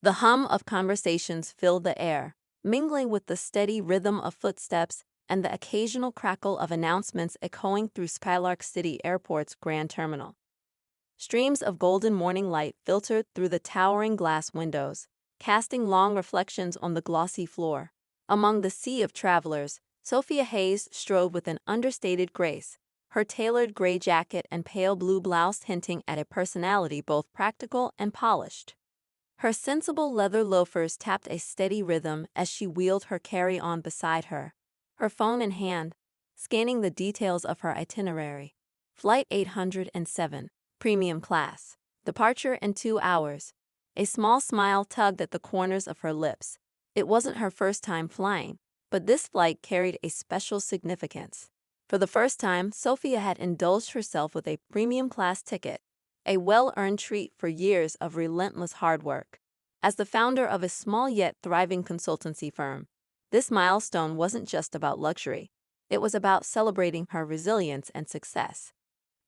The hum of conversations filled the air, mingling with the steady rhythm of footsteps and the occasional crackle of announcements echoing through Skylark City Airport's grand terminal. Streams of golden morning light filtered through the towering glass windows, casting long reflections on the glossy floor. Among the sea of travelers, Sophia Hayes strode with an understated grace, her tailored gray jacket and pale blue blouse hinting at a personality both practical and polished. Her sensible leather loafers tapped a steady rhythm as she wheeled her carry-on beside her, her phone in hand, scanning the details of her itinerary. Flight 807, Premium Class. Departure in 2 hours. A small smile tugged at the corners of her lips. It wasn't her first time flying, but this flight carried a special significance. For the first time, Sophia had indulged herself with a premium class ticket, a well-earned treat for years of relentless hard work. As the founder of a small yet thriving consultancy firm, this milestone wasn't just about luxury. It was about celebrating her resilience and success.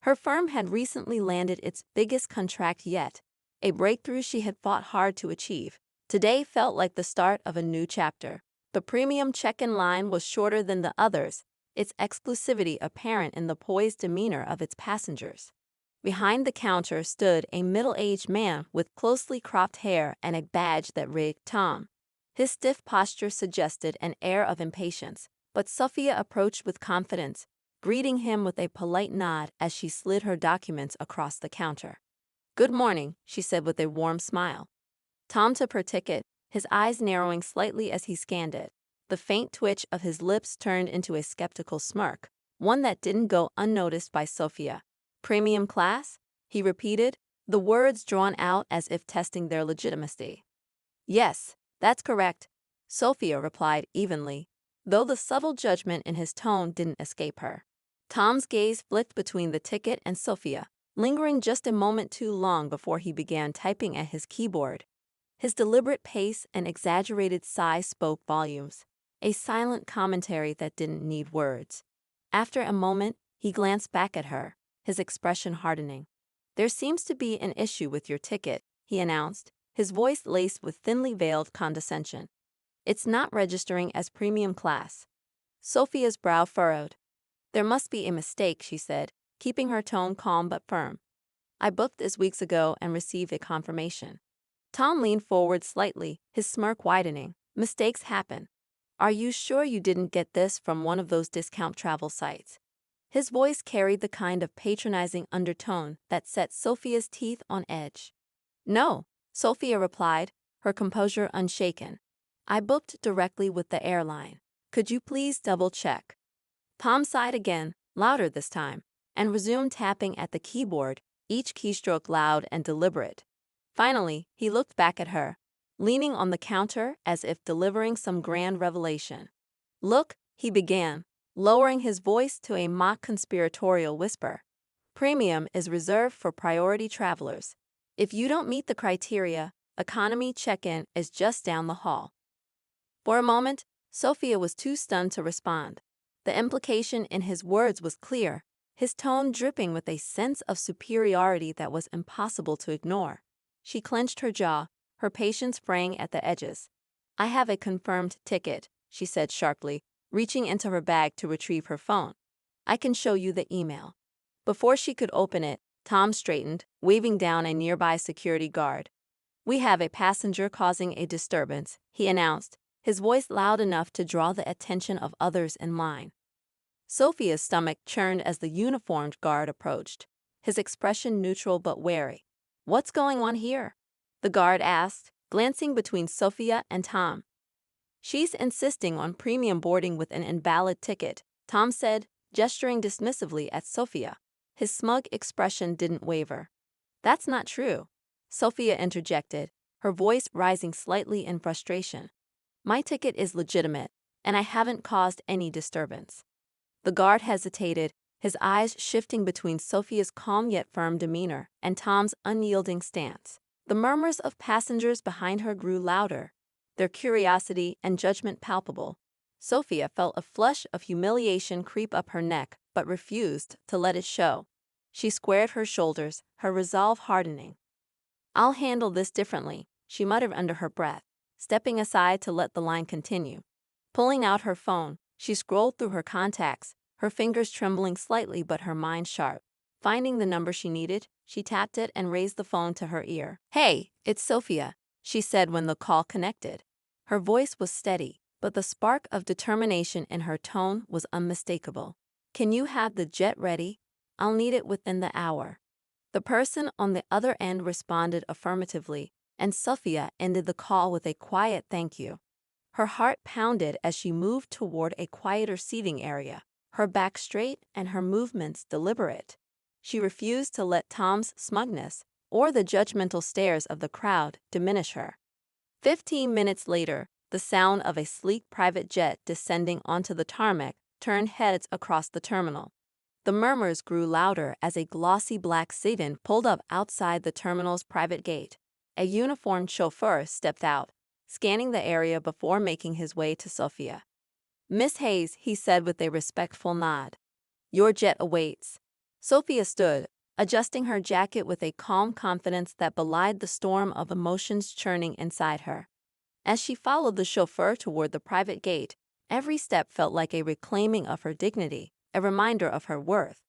Her firm had recently landed its biggest contract yet, a breakthrough she had fought hard to achieve. Today felt like the start of a new chapter. The premium check-in line was shorter than the others, its exclusivity apparent in the poised demeanor of its passengers. Behind the counter stood a middle-aged man with closely cropped hair and a badge that read Tom. His stiff posture suggested an air of impatience, but Sophia approached with confidence, greeting him with a polite nod as she slid her documents across the counter. "Good morning," she said with a warm smile. Tom took her ticket, his eyes narrowing slightly as he scanned it. The faint twitch of his lips turned into a skeptical smirk, one that didn't go unnoticed by Sophia. "Premium class?" he repeated, the words drawn out as if testing their legitimacy. "Yes, that's correct," Sophia replied evenly, though the subtle judgment in his tone didn't escape her. Tom's gaze flicked between the ticket and Sophia, lingering just a moment too long before he began typing at his keyboard. His deliberate pace and exaggerated size spoke volumes, a silent commentary that didn't need words. After a moment, he glanced back at her, his expression hardening. "There seems to be an issue with your ticket," he announced, his voice laced with thinly veiled condescension. "It's not registering as premium class." Sophia's brow furrowed. "There must be a mistake," she said, keeping her tone calm but firm. "I booked this weeks ago and received a confirmation." Tom leaned forward slightly, his smirk widening. "Mistakes happen. Are you sure you didn't get this from one of those discount travel sites?" His voice carried the kind of patronizing undertone that set Sophia's teeth on edge. "No," Sophia replied, her composure unshaken. "I booked directly with the airline. Could you please double-check?" Tom sighed again, louder this time, and resumed tapping at the keyboard, each keystroke loud and deliberate. Finally, he looked back at her, leaning on the counter as if delivering some grand revelation. "Look," he began, lowering his voice to a mock conspiratorial whisper. "Premium is reserved for priority travelers. If you don't meet the criteria, economy check-in is just down the hall." For a moment, Sophia was too stunned to respond. The implication in his words was clear, his tone dripping with a sense of superiority that was impossible to ignore. She clenched her jaw, her patience fraying at the edges. "I have a confirmed ticket," she said sharply, reaching into her bag to retrieve her phone. "I can show you the email." Before she could open it, Tom straightened, waving down a nearby security guard. "We have a passenger causing a disturbance," he announced, his voice loud enough to draw the attention of others in line. Sophia's stomach churned as the uniformed guard approached, his expression neutral but wary. "What's going on here?" the guard asked, glancing between Sophia and Tom. "She's insisting on premium boarding with an invalid ticket," Tom said, gesturing dismissively at Sophia. His smug expression didn't waver. "That's not true," Sophia interjected, her voice rising slightly in frustration. "My ticket is legitimate, and I haven't caused any disturbance." The guard hesitated, his eyes shifting between Sophia's calm yet firm demeanor and Tom's unyielding stance. The murmurs of passengers behind her grew louder, their curiosity and judgment palpable. Sophia felt a flush of humiliation creep up her neck but refused to let it show. She squared her shoulders, her resolve hardening. "I'll handle this differently," she muttered under her breath, stepping aside to let the line continue. Pulling out her phone, she scrolled through her contacts, her fingers trembling slightly but her mind sharp. Finding the number she needed, she tapped it and raised the phone to her ear. "Hey, it's Sophia," she said when the call connected. Her voice was steady, but the spark of determination in her tone was unmistakable. "Can you have the jet ready? I'll need it within the hour." The person on the other end responded affirmatively, and Sophia ended the call with a quiet thank you. Her heart pounded as she moved toward a quieter seating area, her back straight and her movements deliberate. She refused to let Tom's smugness or the judgmental stares of the crowd diminish her. 15 minutes later, the sound of a sleek private jet descending onto the tarmac turned heads across the terminal. The murmurs grew louder as a glossy black sedan pulled up outside the terminal's private gate. A uniformed chauffeur stepped out, scanning the area before making his way to Sophia. "Miss Hayes," he said with a respectful nod. "Your jet awaits." Sophia stood, adjusting her jacket with a calm confidence that belied the storm of emotions churning inside her. As she followed the chauffeur toward the private gate, every step felt like a reclaiming of her dignity, a reminder of her worth.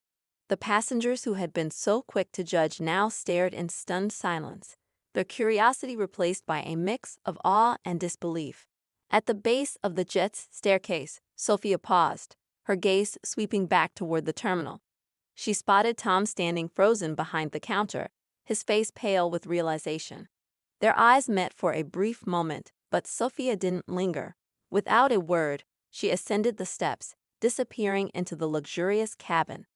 The passengers who had been so quick to judge now stared in stunned silence, their curiosity replaced by a mix of awe and disbelief. At the base of the jet's staircase, Sophia paused, her gaze sweeping back toward the terminal. She spotted Tom standing frozen behind the counter, his face pale with realization. Their eyes met for a brief moment, but Sophia didn't linger. Without a word, she ascended the steps, disappearing into the luxurious cabin.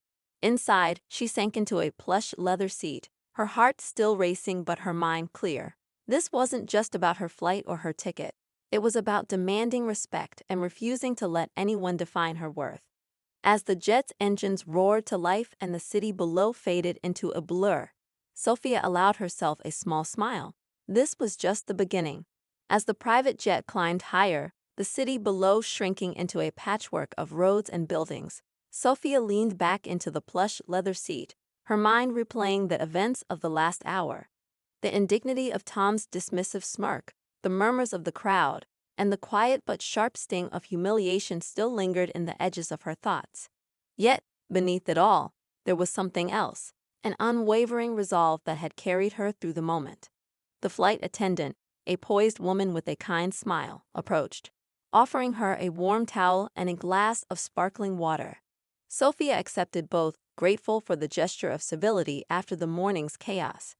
Inside, she sank into a plush leather seat, her heart still racing but her mind clear. This wasn't just about her flight or her ticket. It was about demanding respect and refusing to let anyone define her worth. As the jet's engines roared to life and the city below faded into a blur, Sophia allowed herself a small smile. This was just the beginning. As the private jet climbed higher, the city below shrinking into a patchwork of roads and buildings, Sophia leaned back into the plush leather seat, her mind replaying the events of the last hour. The indignity of Tom's dismissive smirk, the murmurs of the crowd, and the quiet but sharp sting of humiliation still lingered in the edges of her thoughts. Yet, beneath it all, there was something else, an unwavering resolve that had carried her through the moment. The flight attendant, a poised woman with a kind smile, approached, offering her a warm towel and a glass of sparkling water. Sophia accepted both, grateful for the gesture of civility after the morning's chaos.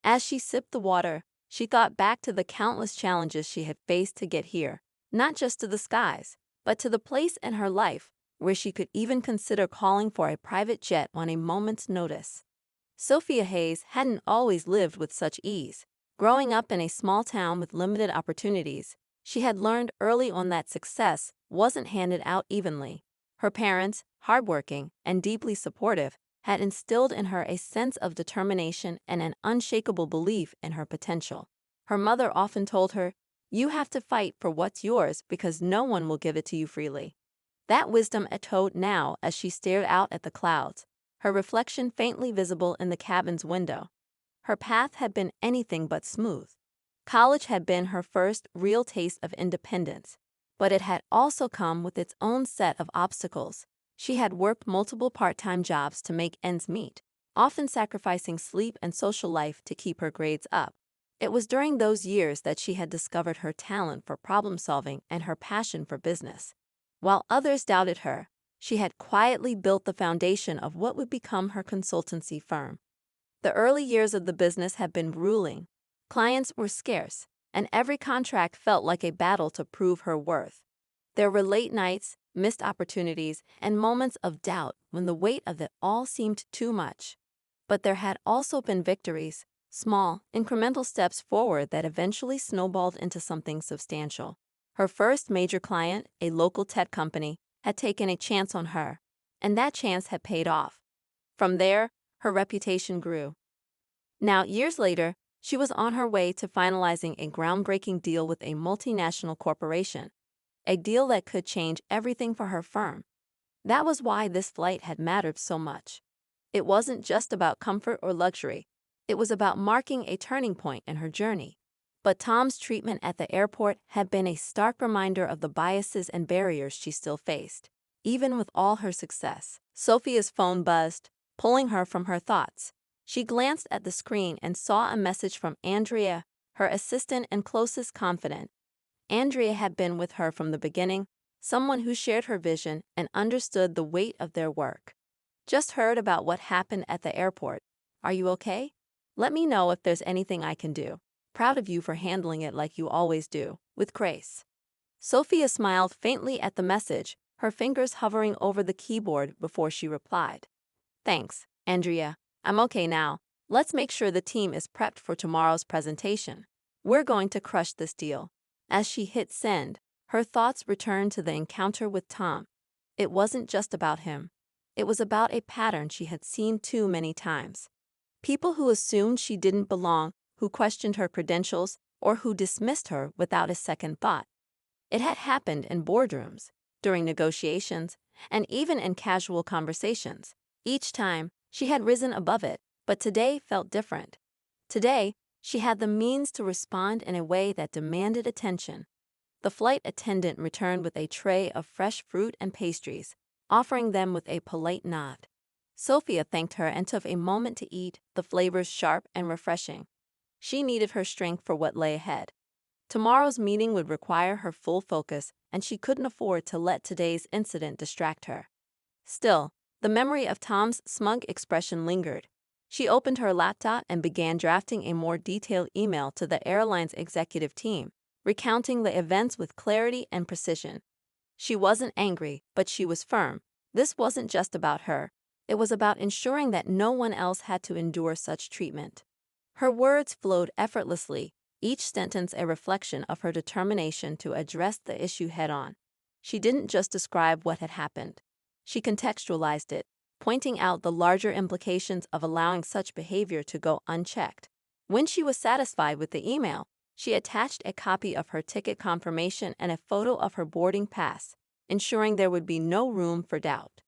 As she sipped the water, she thought back to the countless challenges she had faced to get here, not just to the skies, but to the place in her life where she could even consider calling for a private jet on a moment's notice. Sophia Hayes hadn't always lived with such ease. Growing up in a small town with limited opportunities, she had learned early on that success wasn't handed out evenly. Her parents, hardworking and deeply supportive, had instilled in her a sense of determination and an unshakable belief in her potential. Her mother often told her, "You have to fight for what's yours because no one will give it to you freely." That wisdom echoed now as she stared out at the clouds, her reflection faintly visible in the cabin's window. Her path had been anything but smooth. College had been her first real taste of independence, but it had also come with its own set of obstacles. She had worked multiple part-time jobs to make ends meet, often sacrificing sleep and social life to keep her grades up. It was during those years that she had discovered her talent for problem-solving and her passion for business. While others doubted her, she had quietly built the foundation of what would become her consultancy firm. The early years of the business had been grueling. Clients were scarce, and every contract felt like a battle to prove her worth. There were late nights, missed opportunities, and moments of doubt when the weight of it all seemed too much. But there had also been victories, small, incremental steps forward that eventually snowballed into something substantial. Her first major client, a local tech company, had taken a chance on her, and that chance had paid off. From there, her reputation grew. Now, years later, she was on her way to finalizing a groundbreaking deal with a multinational corporation, a deal that could change everything for her firm. That was why this flight had mattered so much. It wasn't just about comfort or luxury. It was about marking a turning point in her journey. But Tom's treatment at the airport had been a stark reminder of the biases and barriers she still faced. Even with all her success, Sophia's phone buzzed, pulling her from her thoughts. She glanced at the screen and saw a message from Andrea, her assistant and closest confidant. Andrea had been with her from the beginning, someone who shared her vision and understood the weight of their work. Just heard about what happened at the airport. Are you okay? Let me know if there's anything I can do. Proud of you for handling it like you always do, with grace. Sophia smiled faintly at the message, her fingers hovering over the keyboard before she replied. Thanks, Andrea. I'm okay now. Let's make sure the team is prepped for tomorrow's presentation. We're going to crush this deal. As she hit send, her thoughts returned to the encounter with Tom. It wasn't just about him. It was about a pattern she had seen too many times. People who assumed she didn't belong, who questioned her credentials, or who dismissed her without a second thought. It had happened in boardrooms, during negotiations, and even in casual conversations. Each time, she had risen above it, but today felt different. Today, she had the means to respond in a way that demanded attention. The flight attendant returned with a tray of fresh fruit and pastries, offering them with a polite nod. Sophia thanked her and took a moment to eat, the flavors sharp and refreshing. She needed her strength for what lay ahead. Tomorrow's meeting would require her full focus, and she couldn't afford to let today's incident distract her. Still, the memory of Tom's smug expression lingered. She opened her laptop and began drafting a more detailed email to the airline's executive team, recounting the events with clarity and precision. She wasn't angry, but she was firm. This wasn't just about her. It was about ensuring that no one else had to endure such treatment. Her words flowed effortlessly, each sentence a reflection of her determination to address the issue head-on. She didn't just describe what had happened. She contextualized it, pointing out the larger implications of allowing such behavior to go unchecked. When she was satisfied with the email, she attached a copy of her ticket confirmation and a photo of her boarding pass, ensuring there would be no room for doubt.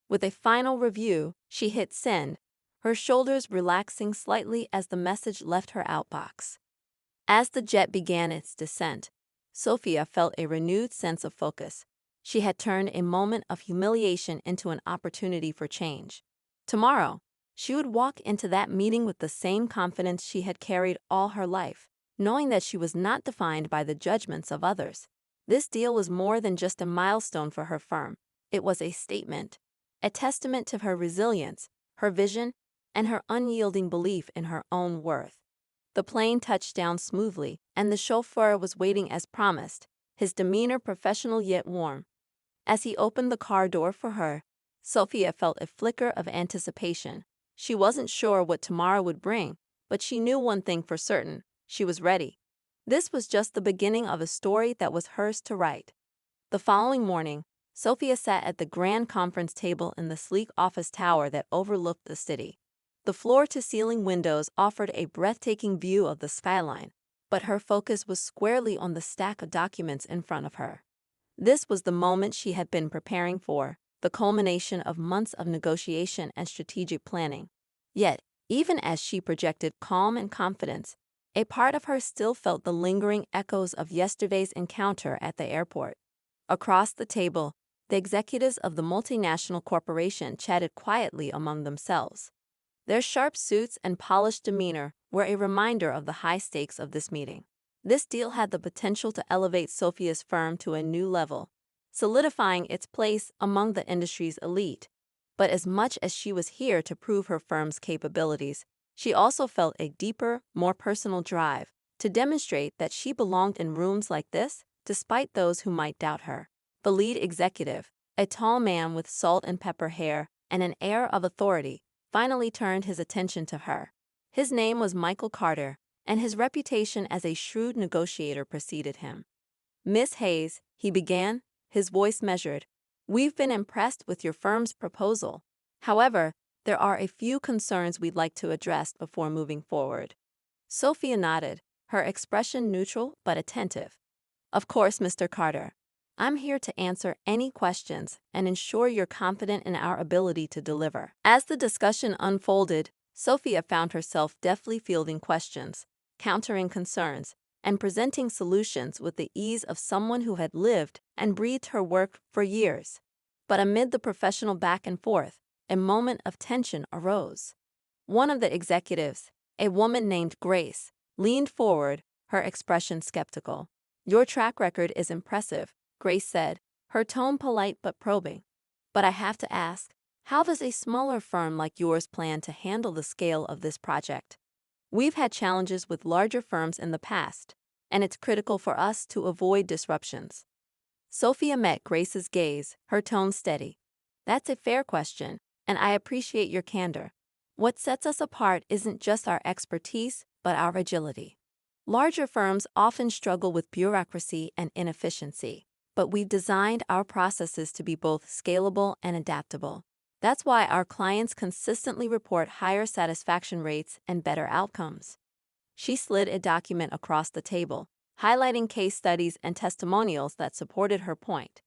With a final review, she hit send, her shoulders relaxing slightly as the message left her outbox. As the jet began its descent, Sophia felt a renewed sense of focus. She had turned a moment of humiliation into an opportunity for change. Tomorrow, she would walk into that meeting with the same confidence she had carried all her life, knowing that she was not defined by the judgments of others. This deal was more than just a milestone for her firm. It was a statement, a testament to her resilience, her vision, and her unyielding belief in her own worth. The plane touched down smoothly, and the chauffeur was waiting as promised, his demeanor professional yet warm. As he opened the car door for her, Sophia felt a flicker of anticipation. She wasn't sure what tomorrow would bring, but she knew one thing for certain: she was ready. This was just the beginning of a story that was hers to write. The following morning, Sophia sat at the grand conference table in the sleek office tower that overlooked the city. The floor-to-ceiling windows offered a breathtaking view of the skyline, but her focus was squarely on the stack of documents in front of her. This was the moment she had been preparing for, the culmination of months of negotiation and strategic planning. Yet, even as she projected calm and confidence, a part of her still felt the lingering echoes of yesterday's encounter at the airport. Across the table, the executives of the multinational corporation chatted quietly among themselves. Their sharp suits and polished demeanor were a reminder of the high stakes of this meeting. This deal had the potential to elevate Sophia's firm to a new level, solidifying its place among the industry's elite. But as much as she was here to prove her firm's capabilities, she also felt a deeper, more personal drive to demonstrate that she belonged in rooms like this, despite those who might doubt her. The lead executive, a tall man with salt and pepper hair and an air of authority, finally turned his attention to her. His name was Michael Carter, and his reputation as a shrewd negotiator preceded him. "Miss Hayes," he began, his voice measured, "we've been impressed with your firm's proposal. However, there are a few concerns we'd like to address before moving forward." Sophia nodded, her expression neutral but attentive. "Of course, Mr. Carter. I'm here to answer any questions and ensure you're confident in our ability to deliver." As the discussion unfolded, Sophia found herself deftly fielding questions, countering concerns, and presenting solutions with the ease of someone who had lived and breathed her work for years. But amid the professional back and forth, a moment of tension arose. One of the executives, a woman named Grace, leaned forward, her expression skeptical. "Your track record is impressive," Grace said, her tone polite but probing. "But I have to ask, how does a smaller firm like yours plan to handle the scale of this project? We've had challenges with larger firms in the past, and it's critical for us to avoid disruptions." Sophia met Grace's gaze, her tone steady. "That's a fair question, and I appreciate your candor. What sets us apart isn't just our expertise, but our agility. Larger firms often struggle with bureaucracy and inefficiency, but we've designed our processes to be both scalable and adaptable. That's why our clients consistently report higher satisfaction rates and better outcomes." She slid a document across the table, highlighting case studies and testimonials that supported her point.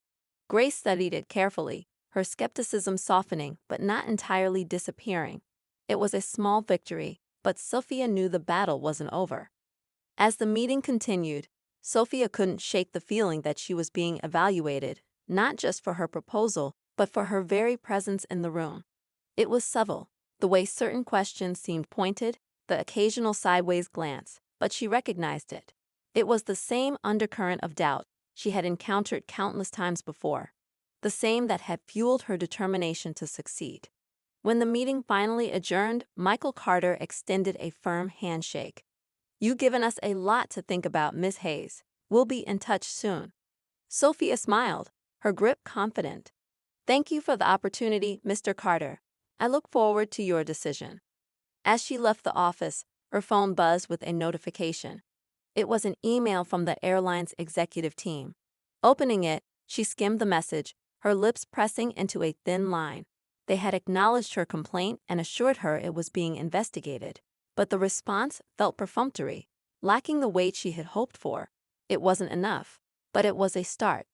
Grace studied it carefully, her skepticism softening but not entirely disappearing. It was a small victory, but Sophia knew the battle wasn't over. As the meeting continued, Sophia couldn't shake the feeling that she was being evaluated, not just for her proposal, but for her very presence in the room. It was subtle, the way certain questions seemed pointed, the occasional sideways glance, but she recognized it. It was the same undercurrent of doubt she had encountered countless times before, the same that had fueled her determination to succeed. When the meeting finally adjourned, Michael Carter extended a firm handshake. "You've given us a lot to think about, Miss Hayes. We'll be in touch soon." Sophia smiled, her grip confident. "Thank you for the opportunity, Mr. Carter. I look forward to your decision." As she left the office, her phone buzzed with a notification. It was an email from the airline's executive team. Opening it, she skimmed the message, her lips pressing into a thin line. They had acknowledged her complaint and assured her it was being investigated. But the response felt perfunctory, lacking the weight she had hoped for. It wasn't enough, but it was a start.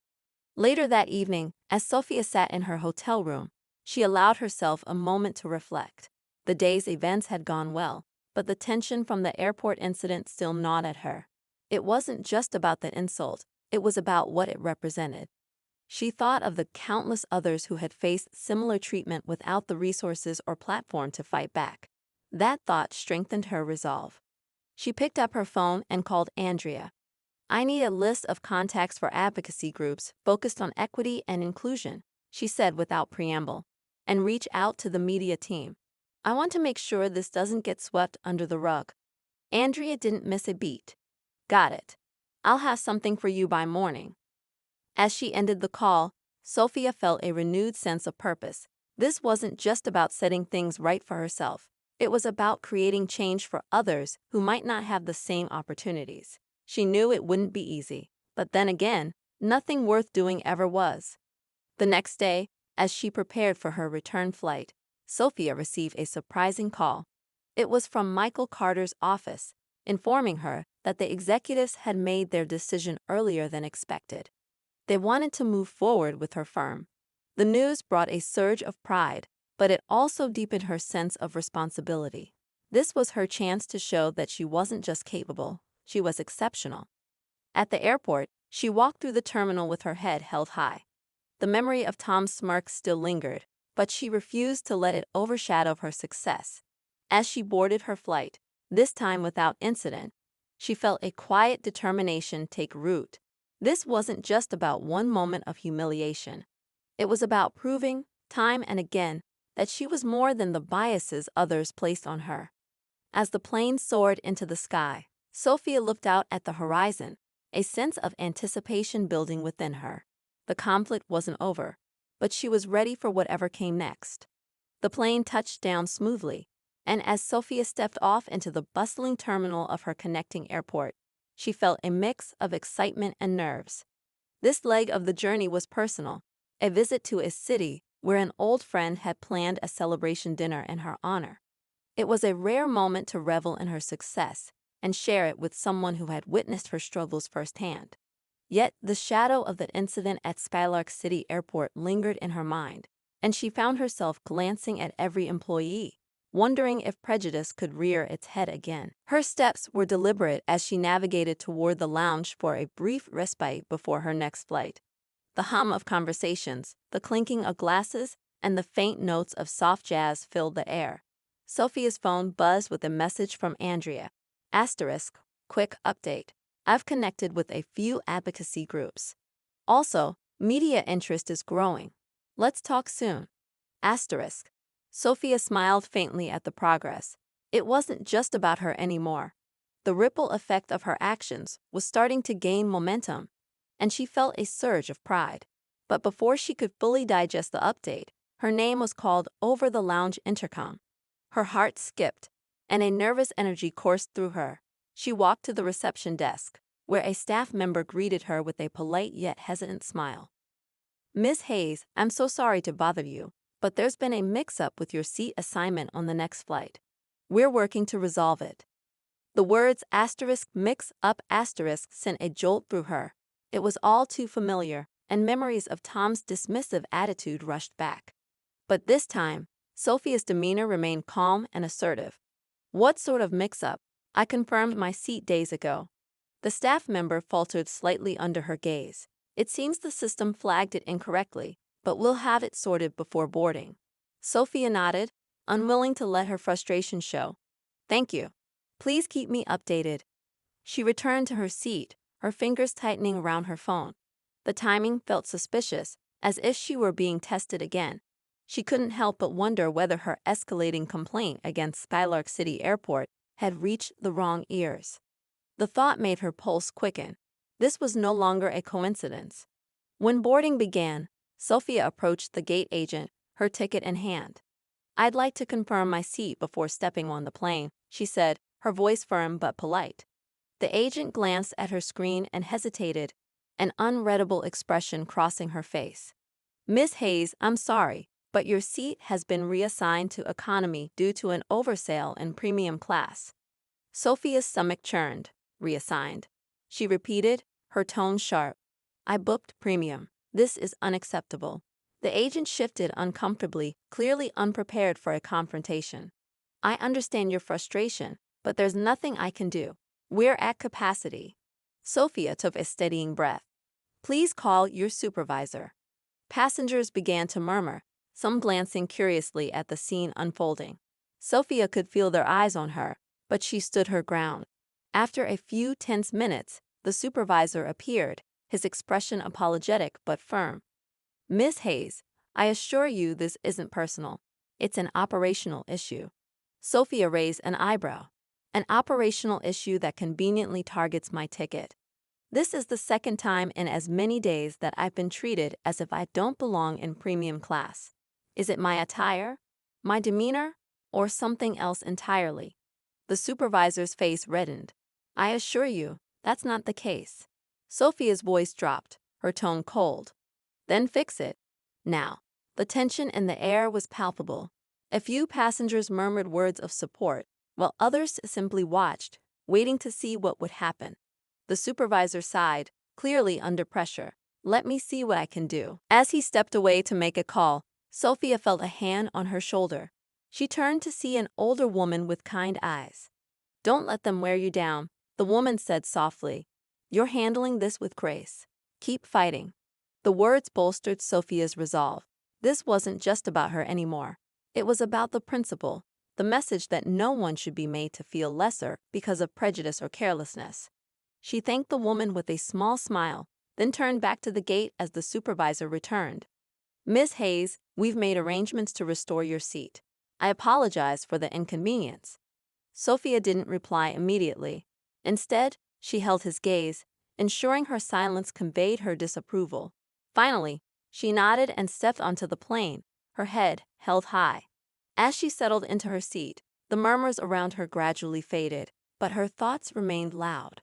Later that evening, as Sophia sat in her hotel room, she allowed herself a moment to reflect. The day's events had gone well, but the tension from the airport incident still gnawed at her. It wasn't just about the insult, it was about what it represented. She thought of the countless others who had faced similar treatment without the resources or platform to fight back. That thought strengthened her resolve. She picked up her phone and called Andrea. "I need a list of contacts for advocacy groups focused on equity and inclusion," she said without preamble, "and reach out to the media team. I want to make sure this doesn't get swept under the rug." Andrea didn't miss a beat. "Got it. I'll have something for you by morning." As she ended the call, Sophia felt a renewed sense of purpose. This wasn't just about setting things right for herself. It was about creating change for others who might not have the same opportunities. She knew it wouldn't be easy, but then again, nothing worth doing ever was. The next day, as she prepared for her return flight, Sophia received a surprising call. It was from Michael Carter's office, informing her that the executives had made their decision earlier than expected. They wanted to move forward with her firm. The news brought a surge of pride, but it also deepened her sense of responsibility. This was her chance to show that she wasn't just capable, she was exceptional. At the airport, she walked through the terminal with her head held high. The memory of Tom's smirk still lingered, but she refused to let it overshadow her success. As she boarded her flight, this time without incident, she felt a quiet determination take root. This wasn't just about one moment of humiliation. It was about proving, time and again, that she was more than the biases others placed on her. As the plane soared into the sky, Sophia looked out at the horizon, a sense of anticipation building within her. The conflict wasn't over, but she was ready for whatever came next. The plane touched down smoothly, and as Sophia stepped off into the bustling terminal of her connecting airport, she felt a mix of excitement and nerves. This leg of the journey was personal, a visit to a city where an old friend had planned a celebration dinner in her honor. It was a rare moment to revel in her success and share it with someone who had witnessed her struggles firsthand. Yet the shadow of the incident at Skylark City Airport lingered in her mind, and she found herself glancing at every employee, wondering if prejudice could rear its head again. Her steps were deliberate as she navigated toward the lounge for a brief respite before her next flight. The hum of conversations, the clinking of glasses, and the faint notes of soft jazz filled the air. Sophia's phone buzzed with a message from Andrea. Asterisk, quick update. I've connected with a few advocacy groups. Also, media interest is growing. Let's talk soon. Asterisk. Sophia smiled faintly at the progress. It wasn't just about her anymore. The ripple effect of her actions was starting to gain momentum, and she felt a surge of pride. But before she could fully digest the update, her name was called over the lounge intercom. Her heart skipped, and a nervous energy coursed through her. She walked to the reception desk, where a staff member greeted her with a polite yet hesitant smile. Miss Hayes, I'm so sorry to bother you, but there's been a mix-up with your seat assignment on the next flight. We're working to resolve it. The words mix up sent a jolt through her. It was all too familiar, and memories of Tom's dismissive attitude rushed back. But this time, Sophia's demeanor remained calm and assertive. What sort of mix-up? I confirmed my seat days ago. The staff member faltered slightly under her gaze. It seems the system flagged it incorrectly, but we'll have it sorted before boarding. Sophia nodded, unwilling to let her frustration show. Thank you. Please keep me updated. She returned to her seat, her fingers tightening around her phone. The timing felt suspicious, as if she were being tested again. She couldn't help but wonder whether her escalating complaint against Skylark City Airport had reached the wrong ears. The thought made her pulse quicken. This was no longer a coincidence. When boarding began, Sophia approached the gate agent, her ticket in hand. I'd like to confirm my seat before stepping on the plane, she said, her voice firm but polite. The agent glanced at her screen and hesitated, an unreadable expression crossing her face. Miss Hayes, I'm sorry, but your seat has been reassigned to economy due to an oversale in premium class. Sophia's stomach churned. Reassigned. She repeated, her tone sharp. I booked premium. This is unacceptable. The agent shifted uncomfortably, clearly unprepared for a confrontation. I understand your frustration, but there's nothing I can do. We're at capacity. Sophia took a steadying breath. Please call your supervisor. Passengers began to murmur, some glancing curiously at the scene unfolding. Sophia could feel their eyes on her, but she stood her ground. After a few tense minutes, the supervisor appeared, his expression apologetic but firm. Miss Hayes, I assure you this isn't personal. It's an operational issue. Sophia raised an eyebrow. An operational issue that conveniently targets my ticket. This is the second time in as many days that I've been treated as if I don't belong in premium class. Is it my attire, my demeanor, or something else entirely? The supervisor's face reddened. I assure you, that's not the case. Sophia's voice dropped, her tone cold. Then fix it. Now. The tension in the air was palpable. A few passengers murmured words of support, while others simply watched, waiting to see what would happen. The supervisor sighed, clearly under pressure. Let me see what I can do. As he stepped away to make a call, Sophia felt a hand on her shoulder. She turned to see an older woman with kind eyes. Don't let them wear you down, the woman said softly. You're handling this with grace. Keep fighting. The words bolstered Sophia's resolve. This wasn't just about her anymore. It was about the principle, the message that no one should be made to feel lesser because of prejudice or carelessness. She thanked the woman with a small smile, then turned back to the gate as the supervisor returned. Miss Hayes, we've made arrangements to restore your seat. I apologize for the inconvenience. Sophia didn't reply immediately. Instead, she held his gaze, ensuring her silence conveyed her disapproval. Finally, she nodded and stepped onto the plane, her head held high. As she settled into her seat, the murmurs around her gradually faded, but her thoughts remained loud.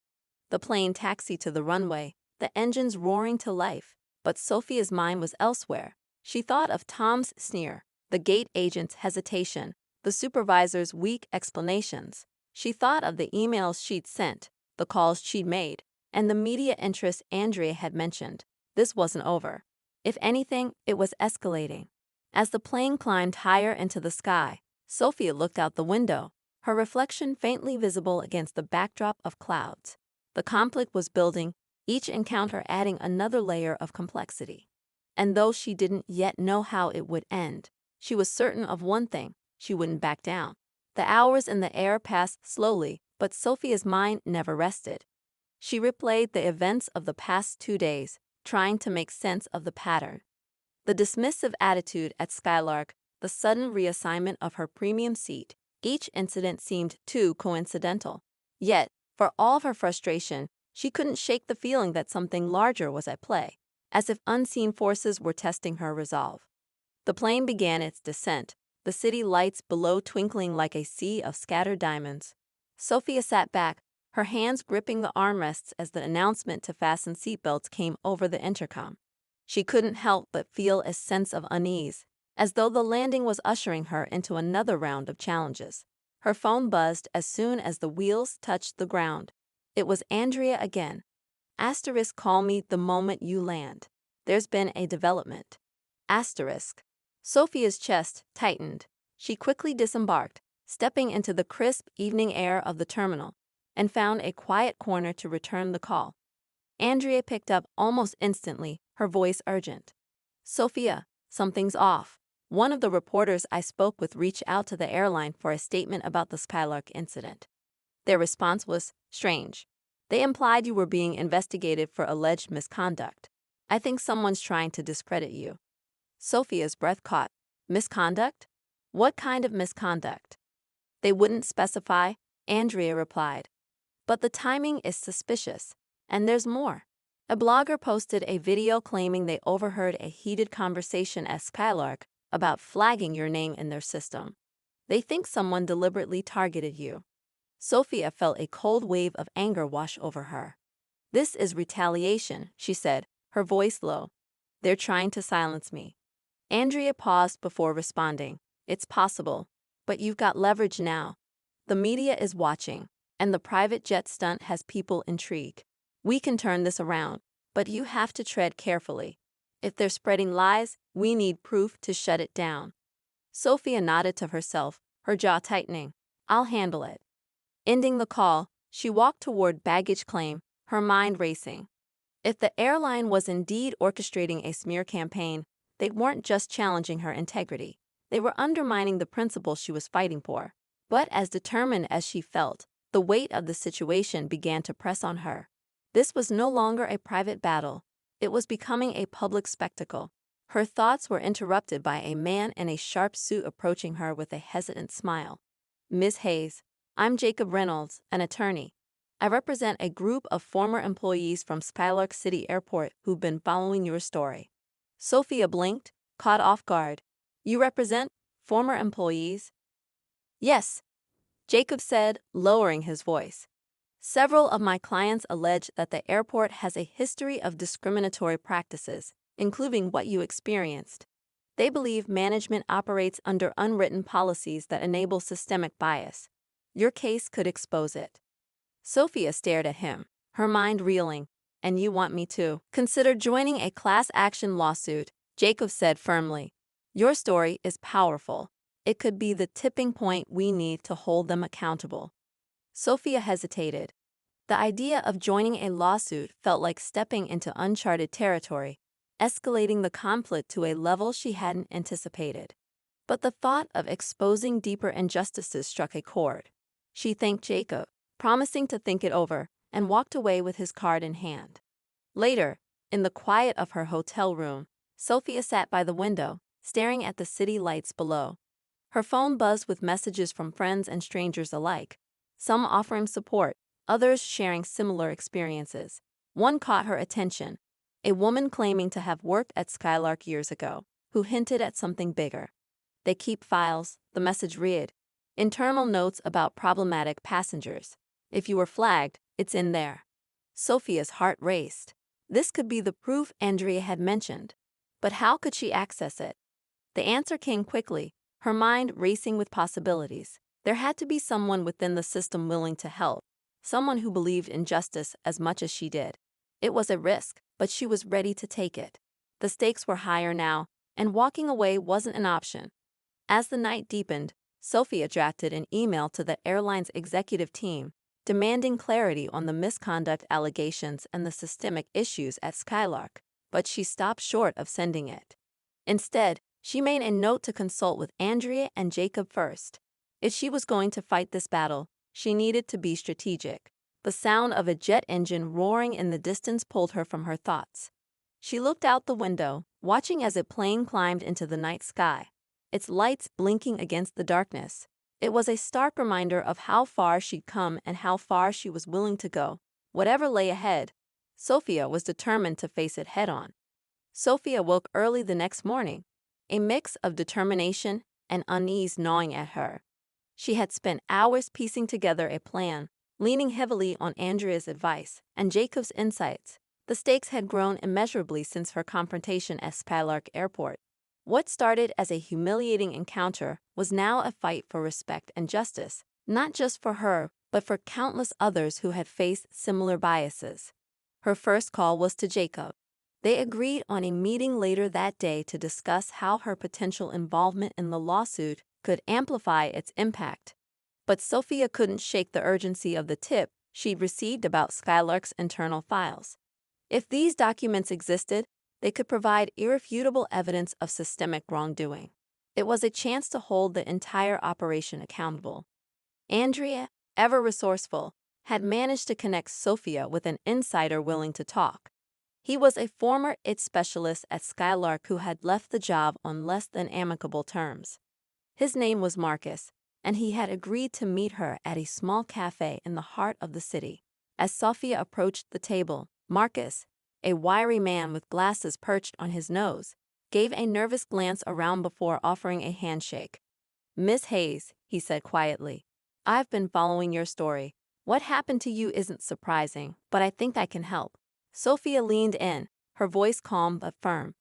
The plane taxied to the runway, the engines roaring to life, but Sophia's mind was elsewhere. She thought of Tom's sneer, the gate agent's hesitation, the supervisor's weak explanations. She thought of the emails she'd sent, the calls she'd made, and the media interest Andrea had mentioned. This wasn't over. If anything, it was escalating. As the plane climbed higher into the sky, Sophia looked out the window, her reflection faintly visible against the backdrop of clouds. The conflict was building, each encounter adding another layer of complexity. And though she didn't yet know how it would end, she was certain of one thing: she wouldn't back down. The hours in the air passed slowly, but Sophia's mind never rested. She replayed the events of the past 2 days, trying to make sense of the pattern. The dismissive attitude at Skylark, the sudden reassignment of her premium seat, each incident seemed too coincidental. Yet, for all of her frustration, she couldn't shake the feeling that something larger was at play, as if unseen forces were testing her resolve. The plane began its descent, the city lights below twinkling like a sea of scattered diamonds. Sophia sat back, her hands gripping the armrests as the announcement to fasten seatbelts came over the intercom. She couldn't help but feel a sense of unease, as though the landing was ushering her into another round of challenges. Her phone buzzed as soon as the wheels touched the ground. It was Andrea again. Asterisk, call me the moment you land. There's been a development. Asterisk. Sophia's chest tightened. She quickly disembarked, stepping into the crisp evening air of the terminal, and found a quiet corner to return the call. Andrea picked up almost instantly, her voice urgent. Sophia, something's off. One of the reporters I spoke with reached out to the airline for a statement about the Skylark incident. Their response was strange. They implied you were being investigated for alleged misconduct. I think someone's trying to discredit you. Sophia's breath caught. Misconduct? What kind of misconduct? They wouldn't specify, Andrea replied. But the timing is suspicious. And there's more. A blogger posted a video claiming they overheard a heated conversation at Skylark about flagging your name in their system. They think someone deliberately targeted you. Sophia felt a cold wave of anger wash over her. This is retaliation, she said, her voice low. They're trying to silence me. Andrea paused before responding. It's possible, but you've got leverage now. The media is watching, and the private jet stunt has people intrigued. We can turn this around, but you have to tread carefully. If they're spreading lies, we need proof to shut it down. Sophia nodded to herself, her jaw tightening. I'll handle it. Ending the call, she walked toward baggage claim, her mind racing. If the airline was indeed orchestrating a smear campaign, they weren't just challenging her integrity. They were undermining the principles she was fighting for. But as determined as she felt, the weight of the situation began to press on her. This was no longer a private battle. It was becoming a public spectacle. Her thoughts were interrupted by a man in a sharp suit approaching her with a hesitant smile. Ms. Hayes, I'm Jacob Reynolds, an attorney. I represent a group of former employees from Skylark City Airport who've been following your story. Sophia blinked, caught off guard. You represent former employees? Yes, Jacob said, lowering his voice. Several of my clients allege that the airport has a history of discriminatory practices, including what you experienced. They believe management operates under unwritten policies that enable systemic bias. Your case could expose it. Sophia stared at him, her mind reeling. And you want me to consider joining a class action lawsuit, Jacob said firmly. Your story is powerful. It could be the tipping point we need to hold them accountable. Sophia hesitated. The idea of joining a lawsuit felt like stepping into uncharted territory, escalating the conflict to a level she hadn't anticipated. But the thought of exposing deeper injustices struck a chord. She thanked Jacob, promising to think it over, and walked away with his card in hand. Later, in the quiet of her hotel room, Sophia sat by the window, staring at the city lights below. Her phone buzzed with messages from friends and strangers alike, some offering support, others sharing similar experiences. One caught her attention, a woman claiming to have worked at Skylark years ago, who hinted at something bigger. They keep files, the message read. Internal notes about problematic passengers. If you were flagged, it's in there. Sophia's heart raced. This could be the proof Andrea had mentioned. But how could she access it? The answer came quickly, her mind racing with possibilities. There had to be someone within the system willing to help, someone who believed in justice as much as she did. It was a risk, but she was ready to take it. The stakes were higher now, and walking away wasn't an option. As the night deepened, Sophia drafted an email to the airline's executive team, demanding clarity on the misconduct allegations and the systemic issues at Skylark, but she stopped short of sending it. Instead, she made a note to consult with Andrea and Jacob first. If she was going to fight this battle, she needed to be strategic. The sound of a jet engine roaring in the distance pulled her from her thoughts. She looked out the window, watching as a plane climbed into the night sky, its lights blinking against the darkness. It was a stark reminder of how far she'd come and how far she was willing to go. Whatever lay ahead, Sophia was determined to face it head-on. Sophia woke early the next morning, a mix of determination and unease gnawing at her. She had spent hours piecing together a plan, leaning heavily on Andrea's advice and Jacob's insights. The stakes had grown immeasurably since her confrontation at Skylark Airport. What started as a humiliating encounter was now a fight for respect and justice, not just for her, but for countless others who had faced similar biases. Her first call was to Jacob. They agreed on a meeting later that day to discuss how her potential involvement in the lawsuit could amplify its impact. But Sophia couldn't shake the urgency of the tip she'd received about Skylark's internal files. If these documents existed, they could provide irrefutable evidence of systemic wrongdoing. It was a chance to hold the entire operation accountable. Andrea, ever resourceful, had managed to connect Sophia with an insider willing to talk. He was a former IT specialist at Skylark who had left the job on less than amicable terms. His name was Marcus, and he had agreed to meet her at a small cafe in the heart of the city. As Sophia approached the table, Marcus, a wiry man with glasses perched on his nose, gave a nervous glance around before offering a handshake. "Miss Hayes," he said quietly, "I've been following your story. What happened to you isn't surprising, but I think I can help." Sophia leaned in, her voice calm but firm.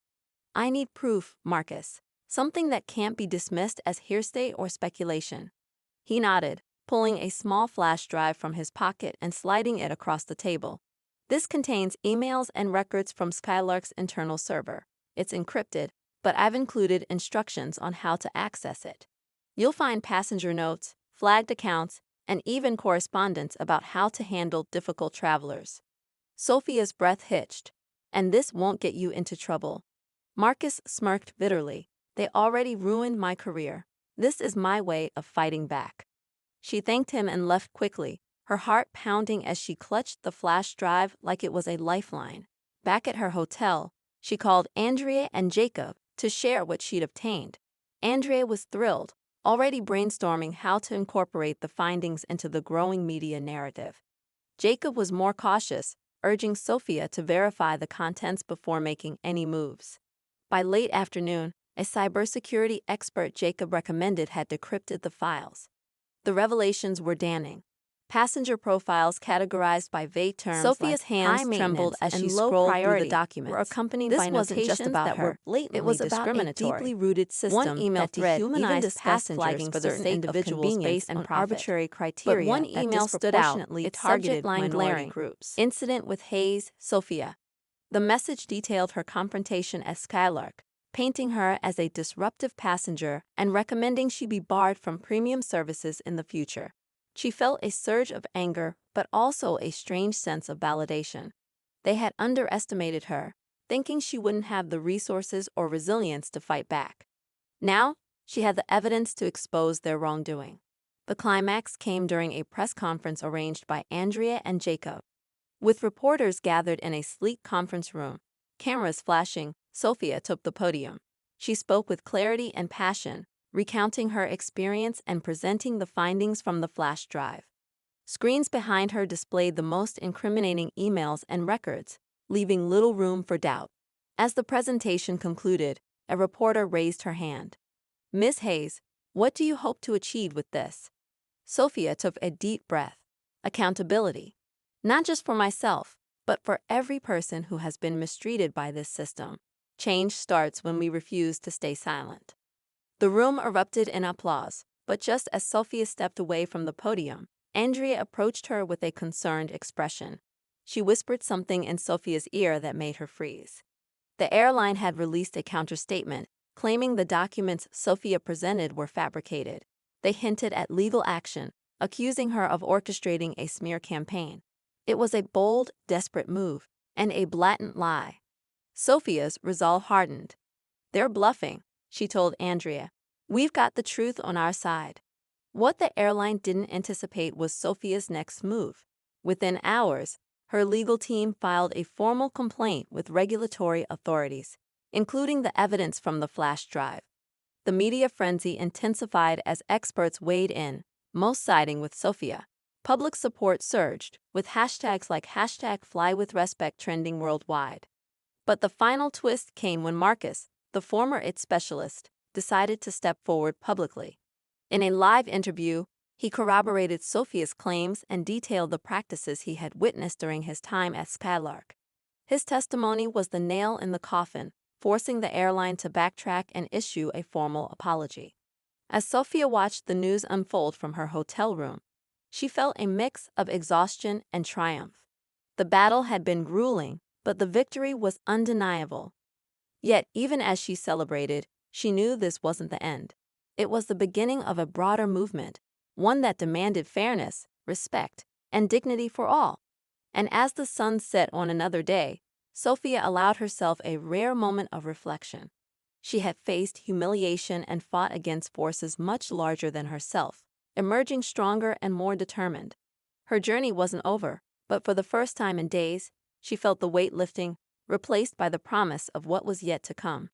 "I need proof, Marcus. Something that can't be dismissed as hearsay or speculation." He nodded, pulling a small flash drive from his pocket and sliding it across the table. "This contains emails and records from Skylark's internal server. It's encrypted, but I've included instructions on how to access it. You'll find passenger notes, flagged accounts, and even correspondence about how to handle difficult travelers." Sophia's breath hitched. "And this won't get you into trouble." Marcus smirked bitterly. "They already ruined my career. This is my way of fighting back." She thanked him and left quickly, her heart pounding as she clutched the flash drive like it was a lifeline. Back at her hotel, she called Andrea and Jacob to share what she'd obtained. Andrea was thrilled, already brainstorming how to incorporate the findings into the growing media narrative. Jacob was more cautious, urging Sophia to verify the contents before making any moves. By late afternoon, a cybersecurity expert Jacob recommended had decrypted the files. The revelations were damning. Passenger profiles categorized by vague terms Sophia's like hands high trembled as she low scrolled through priority the documents. were accompanied This by wasn't just notations about that her. were blatantly It was about a discriminatory. deeply rooted system One email that thread even dehumanized discussed passengers flagging for the certain sake of individuals convenience based and on profit. arbitrary But criteria one that email stood out. disproportionately It targeted subject line minority glaring. groups. Incident with Hayes, Sophia. The message detailed her confrontation at Skylark, painting her as a disruptive passenger and recommending she be barred from premium services in the future. She felt a surge of anger, but also a strange sense of validation. They had underestimated her, thinking she wouldn't have the resources or resilience to fight back. Now, she had the evidence to expose their wrongdoing. The climax came during a press conference arranged by Andrea and Jacob. With reporters gathered in a sleek conference room, cameras flashing, Sophia took the podium. She spoke with clarity and passion, recounting her experience and presenting the findings from the flash drive. Screens behind her displayed the most incriminating emails and records, leaving little room for doubt. As the presentation concluded, a reporter raised her hand. "Ms. Hayes, what do you hope to achieve with this?" Sophia took a deep breath. "Accountability. Not just for myself, but for every person who has been mistreated by this system. Change starts when we refuse to stay silent." The room erupted in applause, but just as Sophia stepped away from the podium, Andrea approached her with a concerned expression. She whispered something in Sophia's ear that made her freeze. The airline had released a counterstatement, claiming the documents Sophia presented were fabricated. They hinted at legal action, accusing her of orchestrating a smear campaign. It was a bold, desperate move, and a blatant lie. Sophia's resolve hardened. "They're bluffing," she told Andrea. "We've got the truth on our side." What the airline didn't anticipate was Sophia's next move. Within hours, her legal team filed a formal complaint with regulatory authorities, including the evidence from the flash drive. The media frenzy intensified as experts weighed in, most siding with Sophia. Public support surged, with hashtags like #FlyWithRespect trending worldwide. But the final twist came when Marcus, the former IT specialist, decided to step forward publicly. In a live interview, he corroborated Sophia's claims and detailed the practices he had witnessed during his time at Skylark. His testimony was the nail in the coffin, forcing the airline to backtrack and issue a formal apology. As Sophia watched the news unfold from her hotel room, she felt a mix of exhaustion and triumph. The battle had been grueling, but the victory was undeniable. Yet, even as she celebrated, she knew this wasn't the end. It was the beginning of a broader movement, one that demanded fairness, respect, and dignity for all. And as the sun set on another day, Sophia allowed herself a rare moment of reflection. She had faced humiliation and fought against forces much larger than herself, emerging stronger and more determined. Her journey wasn't over, but for the first time in days, she felt the weight lifting, replaced by the promise of what was yet to come.